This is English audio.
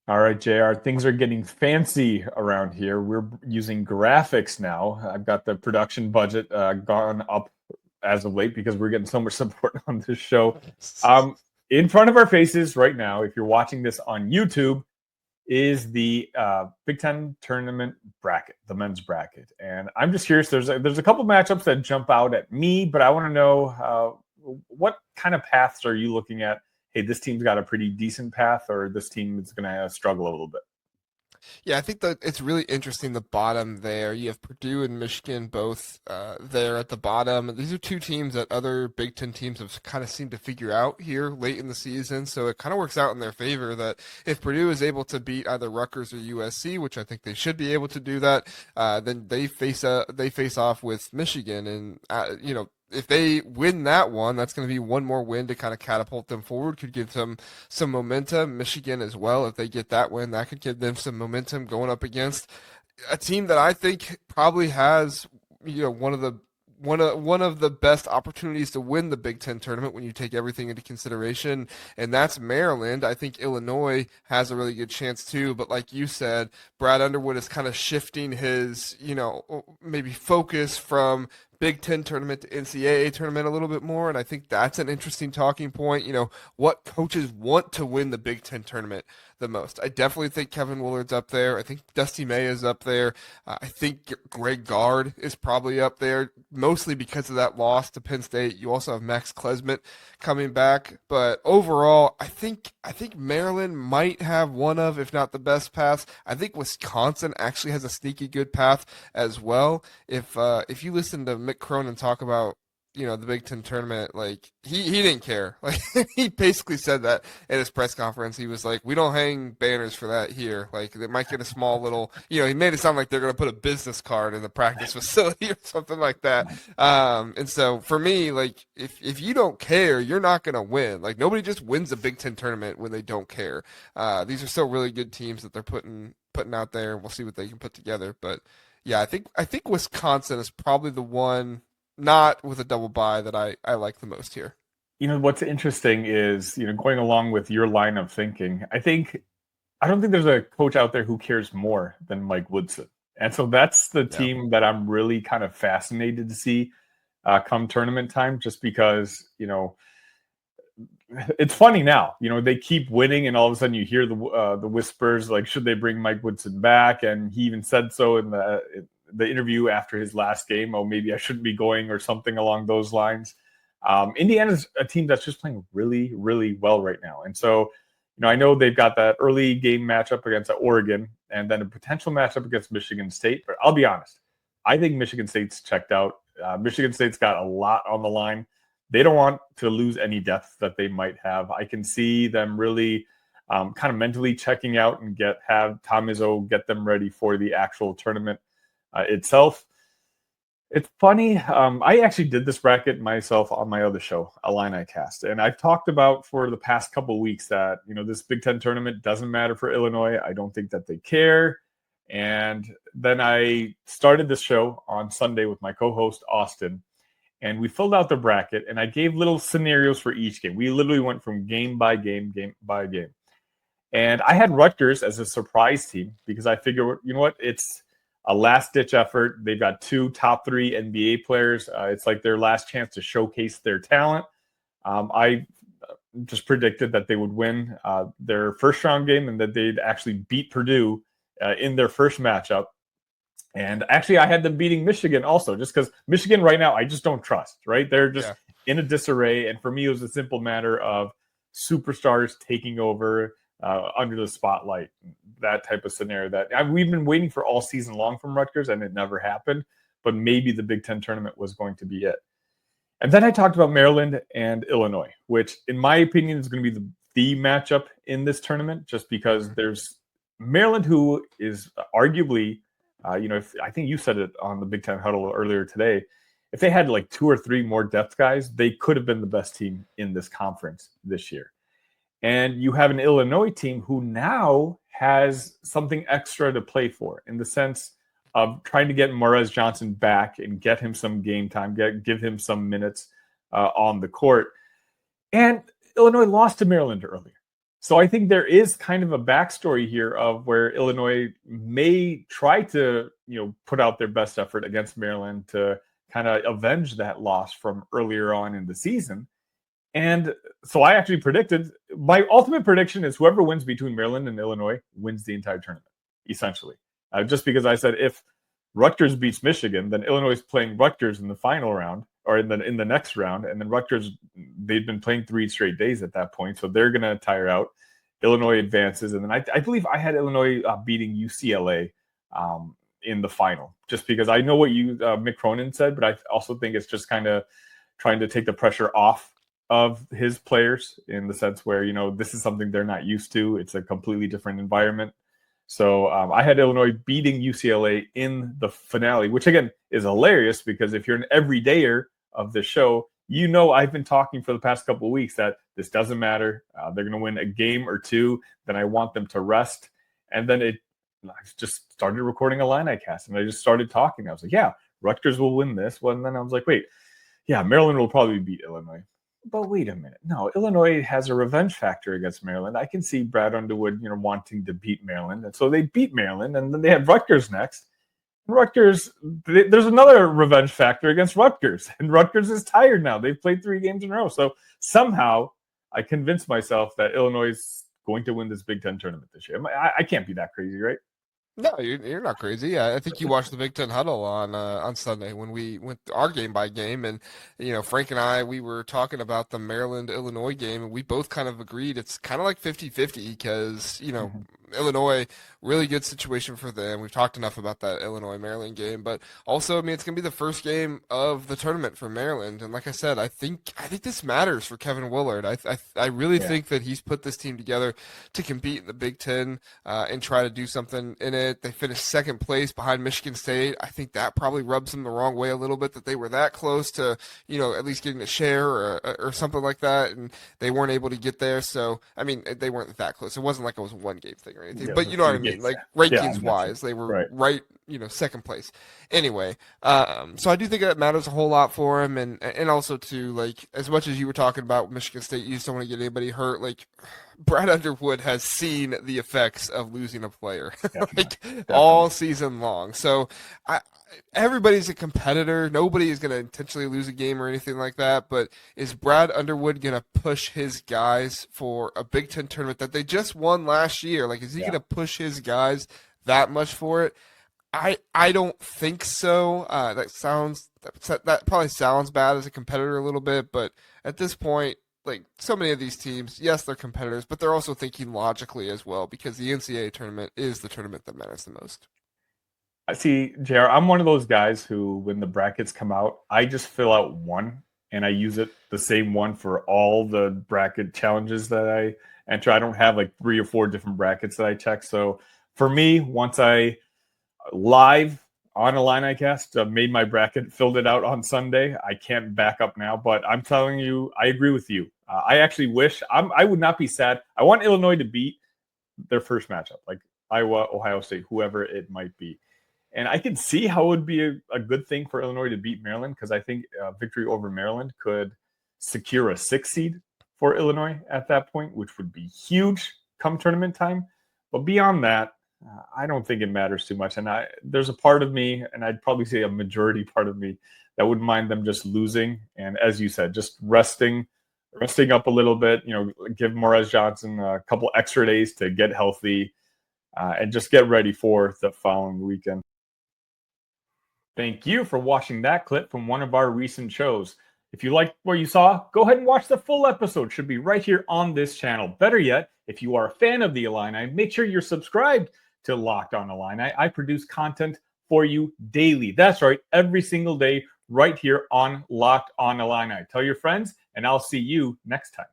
All right, JR, things are getting fancy around here. We're using graphics now. I've got the production budget gone up as of late because we're getting so much support on this show. Um, in front of our faces right now, if you're watching this on YouTube, is the Big Ten tournament bracket, the men's bracket. And I'm just curious, there's a couple matchups that jump out at me, but I want to know what kind of paths are you looking at? Hey, this team's got a pretty decent path, or this team is going to struggle a little bit. Yeah, I think that it's really interesting the bottom there. You have Purdue and Michigan both there at the bottom. These are two teams that other Big Ten teams have kind of seemed to figure out here late in the season. So it kind of works out in their favor that if Purdue is able to beat either Rutgers or USC, which I think they should be able to do that, then they face off with Michigan, and if they win that one, that's going to be one more win to kind of catapult them forward. Could give them some momentum. Michigan as well, if they get that win, that could give them some momentum going up against a team that I think probably has one of the best opportunities to win the Big Ten tournament when you take everything into consideration, and that's Maryland. I think Illinois has a really good chance too, but like you said, Brad Underwood is kind of shifting his, maybe focus from Big Ten tournament to NCAA tournament a little bit more, and I think that's an interesting talking point. What coaches want to win the Big Ten tournament the most? I definitely think Kevin Willard's up there. I think Dusty May is up there. I think Greg Gard is probably up there, mostly because of that loss to Penn State. You also have Max Klesmit coming back, but overall, I think Maryland might have one of, if not the best paths. I think Wisconsin actually has a sneaky good path as well. If you listen to Mick Cronin talk about the Big Ten tournament, like he didn't care. Like he basically said that at his press conference. He was like, "We don't hang banners for that here. Like they might get a small little, he made it sound like they're gonna put a business card in the practice facility or something like that. And so for me, like if you don't care, you're not gonna win. Like nobody just wins a Big Ten tournament when they don't care. These are still really good teams that they're putting out there. We'll see what they can put together, but. Yeah, I think Wisconsin is probably the one not with a double bye that I like the most here. What's interesting is, going along with your line of thinking, I don't think there's a coach out there who cares more than Mike Woodson. And so that's the Yeah. team that I'm really kind of fascinated to see come tournament time, just because, it's funny now. They keep winning, and all of a sudden you hear the whispers like, should they bring Mike Woodson back? And he even said so in the interview after his last game. Oh, maybe I shouldn't be going, or something along those lines. Indiana's a team that's just playing really, really well right now, and so I know they've got that early game matchup against Oregon, and then a potential matchup against Michigan State. But I'll be honest, I think Michigan State's checked out. Michigan State's got a lot on the line. They don't want to lose any depth that they might have. I can see them really kind of mentally checking out and have Tom Izzo get them ready for the actual tournament itself. It's funny. I actually did this bracket myself on my other show, Illini Cast, and I've talked about for the past couple of weeks that this Big Ten tournament doesn't matter for Illinois. I don't think that they care. And then I started this show on Sunday with my co-host Austin, and we filled out the bracket, and I gave little scenarios for each game. We literally went from game by game, game by game. And I had Rutgers as a surprise team because I figured, what? It's a last-ditch effort. They've got two top 3 NBA players. It's like their last chance to showcase their talent. I just predicted that they would win their first-round game and that they'd actually beat Purdue in their first matchup. And actually, I had them beating Michigan also, just because Michigan right now, I just don't trust, right? They're just Yeah. in a disarray. And for me, it was a simple matter of superstars taking over under the spotlight, that type of scenario we've been waiting for all season long from Rutgers, and it never happened. But maybe the Big Ten tournament was going to be it. And then I talked about Maryland and Illinois, which, in my opinion, is going to be the matchup in this tournament, just because there's Maryland, who is arguably I think you said it on the Big Ten Huddle earlier today. If they had like 2 or 3 more depth guys, they could have been the best team in this conference this year. And you have an Illinois team who now has something extra to play for, in the sense of trying to get Morez Johnson back and get him some game time, give him some minutes on the court. And Illinois lost to Maryland earlier. So I think there is kind of a backstory here of where Illinois may try to, put out their best effort against Maryland to kind of avenge that loss from earlier on in the season. And so I actually predicted, my ultimate prediction is whoever wins between Maryland and Illinois wins the entire tournament, essentially. Just because I said if Rutgers beats Michigan, then Illinois is playing Rutgers in the final round or in the next round. And then Rutgers, they'd been playing 3 straight days at that point. So they're going to tire out. Illinois advances. And then I believe I had Illinois beating UCLA in the final, just because I know what Mick Cronin said, but I also think it's just kind of trying to take the pressure off of his players in the sense where, this is something they're not used to. It's a completely different environment. So I had Illinois beating UCLA in the finale, which again is hilarious because if you're an everydayer of the show, I've been talking for the past couple of weeks that this doesn't matter. They're going to win a game or two. Then I want them to rest. And then I just started recording a Illini cast and I just started talking. I was like, yeah, Rutgers will win this one. And then I was like, wait, yeah, Maryland will probably beat Illinois. But wait a minute. No, Illinois has a revenge factor against Maryland. I can see Brad Underwood, wanting to beat Maryland. And so they beat Maryland, and then they have Rutgers next. Rutgers, there's another revenge factor against Rutgers. And Rutgers is tired now. They've played 3 games in a row. So somehow I convinced myself that Illinois is going to win this Big Ten tournament this year. I can't be that crazy, right? No, you're not crazy. I think you watched the Big Ten huddle on Sunday when we went our game by game, and Frank and I, we were talking about the Maryland Illinois game, and we both kind of agreed it's kind of like 50-50 because Illinois, really good situation for them. We've talked enough about that Illinois Maryland game, but also it's gonna be the first game of the tournament for Maryland, and like I said, I think this matters for Kevin Willard. I really think that he's put this team together to compete in the Big Ten and try to do something in it. They finished second place behind Michigan State. I think that probably rubs them the wrong way a little bit that they were that close to, at least getting a share or something like that, and they weren't able to get there. So, they weren't that close. It wasn't like it was a one-game thing or anything, but you know what I mean? Like, rankings-wise, they were right, second place. Anyway, so I do think that matters a whole lot for him, and also, too, like, as much as you were talking about Michigan State, you just don't want to get anybody hurt, like, Brad Underwood has seen the effects of losing a player all season long. So everybody's a competitor. Nobody is going to intentionally lose a game or anything like that. But is Brad Underwood going to push his guys for a Big Ten tournament that they just won last year? Like, is he going to push his guys that much for it? I don't think so. That probably sounds bad as a competitor a little bit, but at this point, like so many of these teams, yes, they're competitors, but they're also thinking logically as well because the NCAA tournament is the tournament that matters the most. I see, JR, I'm one of those guys who, when the brackets come out, I just fill out one and I use it the same one for all the bracket challenges that I enter. I don't have like 3 or 4 different brackets that I check. So for me, once I live on Illini Cast, made my bracket, filled it out on Sunday. I can't back up now, but I'm telling you, I agree with you. I actually wish I would not be sad. I want Illinois to beat their first matchup, like Iowa, Ohio State, whoever it might be. And I can see how it would be a good thing for Illinois to beat Maryland because I think victory over Maryland could secure a 6 seed for Illinois at that point, which would be huge come tournament time. But beyond that, I don't think it matters too much. And there's a part of me, and I'd probably say a majority part of me, that wouldn't mind them just losing. And as you said, just resting up a little bit, give Morez Johnson a couple extra days to get healthy and just get ready for the following weekend. Thank you for watching that clip from one of our recent shows. If you liked what you saw, go ahead and watch the full episode. It should be right here on this channel. Better yet, if you are a fan of the Illini, make sure you're subscribed to Locked On Illini. I produce content for you daily. That's right, every single day right here on Locked On Illini. Tell your friends, and I'll see you next time.